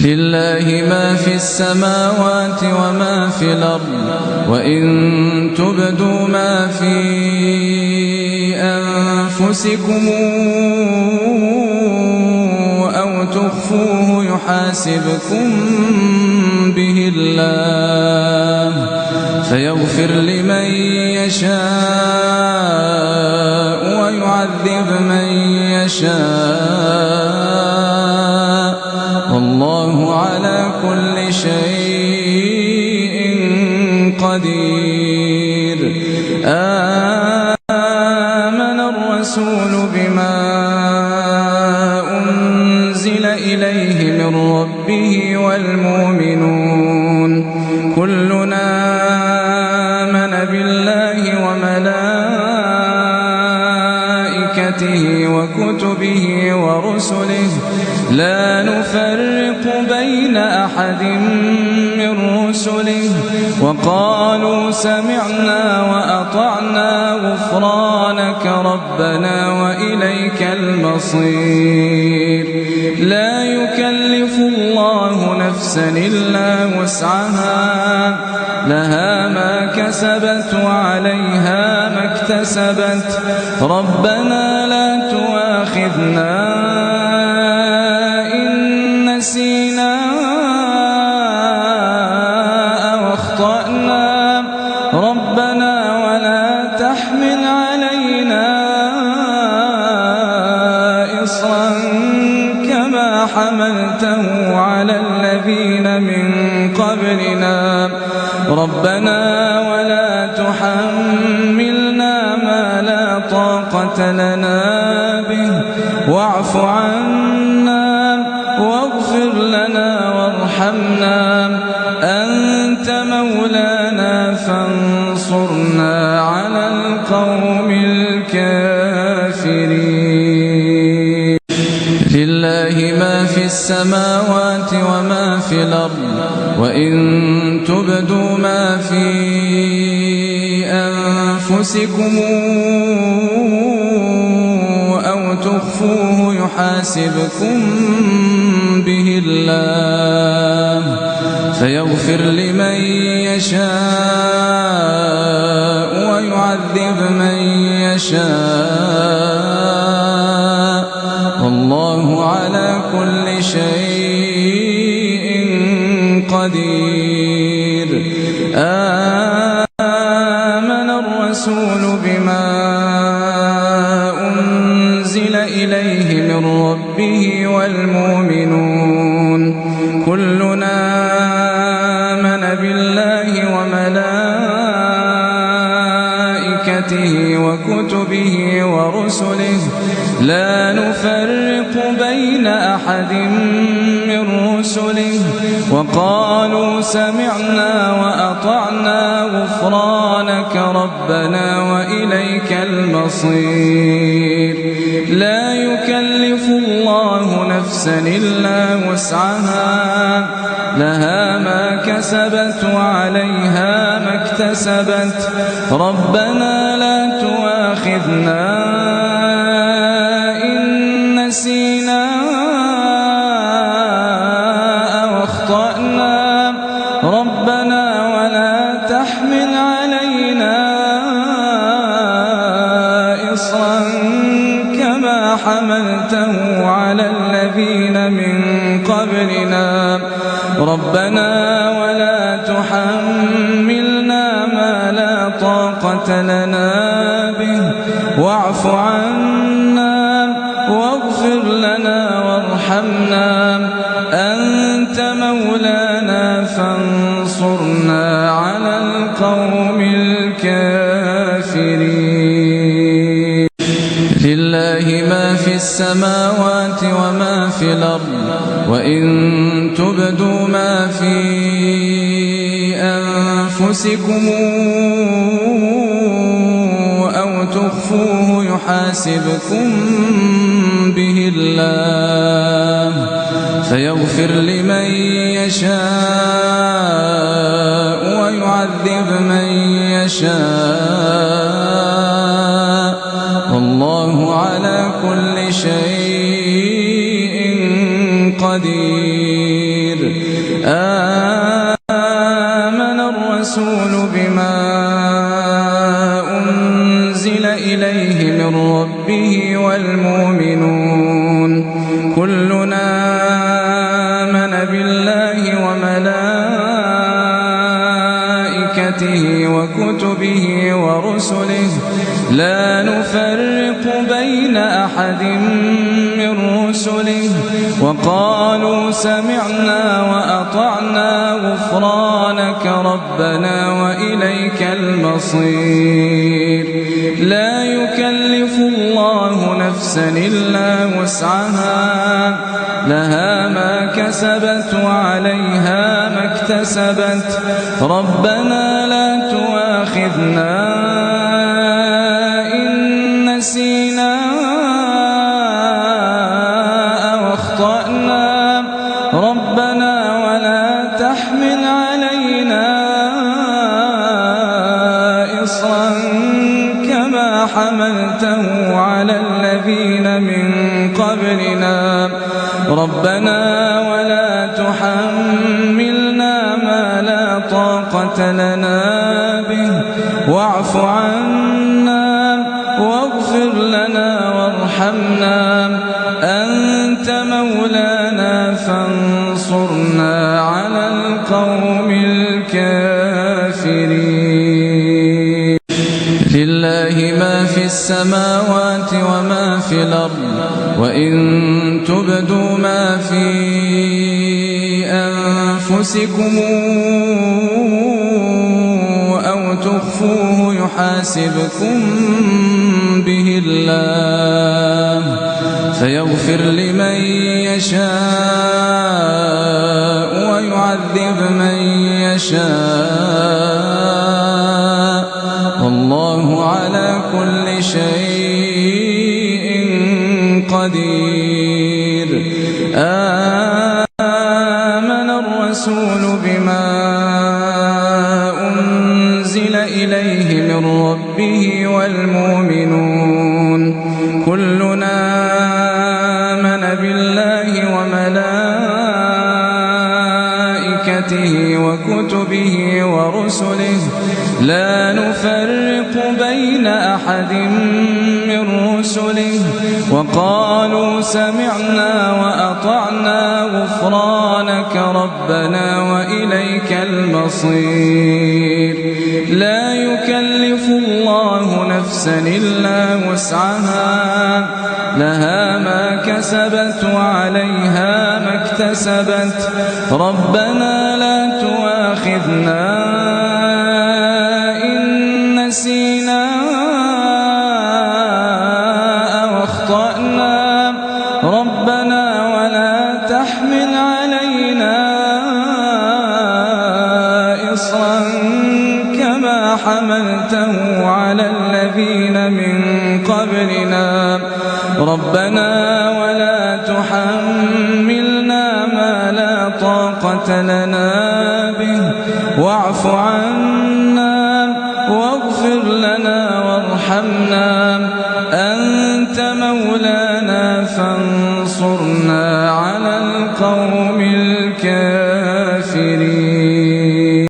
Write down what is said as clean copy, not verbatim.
لله ما في السماوات وما في الأرض وإن تبدوا ما في أنفسكم أو تخفوه يحاسبكم به الله فيغفر لمن يشاء ويعذب من يشاء والله على كل شيء قدير. آمن الرسول بما أنزل إليه من ربه والمؤمنون كلنا آمن بالله وملائكته وكتبه ورسله لا نفرق بين أحد من رسله وقالوا سمعنا وأطعنا غفرانك ربنا وإليك المصير. لا يكلف الله نفسا إلا وسعها لها ما كسبت وعليها ما اكتسبت ربنا لا تؤاخذنا إن نسينا أو أخطأنا ربنا ولا تحمل علينا إصرا كما حملته على الذين من قبلنا ربنا ولا تحملنا ما لا طاقة لنا به واعف عنا واغفر لنا وارحمنا أنت مولانا فانصرنا على القوم الكافرين. لله ما في السماوات وما في الأرض وإن تبدوا ما في أنفسكم أو تخفوه يحاسبكم به الله فيغفر لمن يشاء ويعذب من يشاء والله على كل شيء قدير. آمن الرسول بما أنزل إليه من ربه والمؤمنون كلنا آمن بالله وملائكته وكتبه ورسله لا نفرق بين أحد من رسله وقالوا سمعنا وأطعنا غفرانك ربنا وإليك المصير. لا يكلف الله نفسا إلا وسعها لها ما كسبت وعليها ما اكتسبت ربنا لا تؤاخذنا إن نسينا أو أخطأنا ربنا ولا تحمل علينا إصرا كما حملته على الذين من قبلنا ربنا ولا تحملنا ما لا طاقة لنا به واعف عنا واغفر لنا وارحمنا أنت مولانا فانصرنا على القوم الكافرين. لله ما في السماوات وما في الأرض وإن تبدوا ما في أنفسكم أو تخفوه يحاسبكم به الله فيغفر لمن يشاء ويعذب من يشاء والله على كل شيء قدير. آمن الرسول بما أنزل إليه من ربه والمؤمنون كلنا آمن بالله وملائكته وكتبه ورسله لا نفرق بين أحد من رسله وقالوا سمعنا وأطعنا غفرانك ربنا وإليك المصير لا يكلف الله نفسا إلا وسعها لها ما كسبت وعليها ما اكتسبت ربنا لا تؤاخذنا إن نسينا أو أخطأنا ربنا ولا تحمل علينا إصرا كما حملته على الذين من قبلنا ربنا ولا تحملنا ما لا طاقة لنا به واعف عنا واغفر لنا وارحمنا أنت مولانا فانصرنا على القوم الكافرين لله ما في السماوات وما في الأرض وإن تبدوا ما في أنفسكم أو تخفوه يحاسبكم به الله فيغفر لمن يشاء ويعذب من يشاء والله على كل شيء قدير آمن الرسول بما أنزل إليه من ربه والمؤمنون كلنا آمن بالله وملائكته وكتبه ورسله لا نفرق بين أحد من رسله وقالوا سمعنا وأطعنا غفرانك ربنا وإليك المصير لا يكلف الله نفسا إلا وسعها لها ما كسبت وعليها ما اكتسبت ربنا لا تؤاخذنا إن نسينا أو أخطأنا ربنا ولا تحمل علينا إصرا كما حملته على الذين من قبلنا ربنا ولا تحملنا ما لا طاقة لنا به واعف عنا واغفر لنا وارحمنا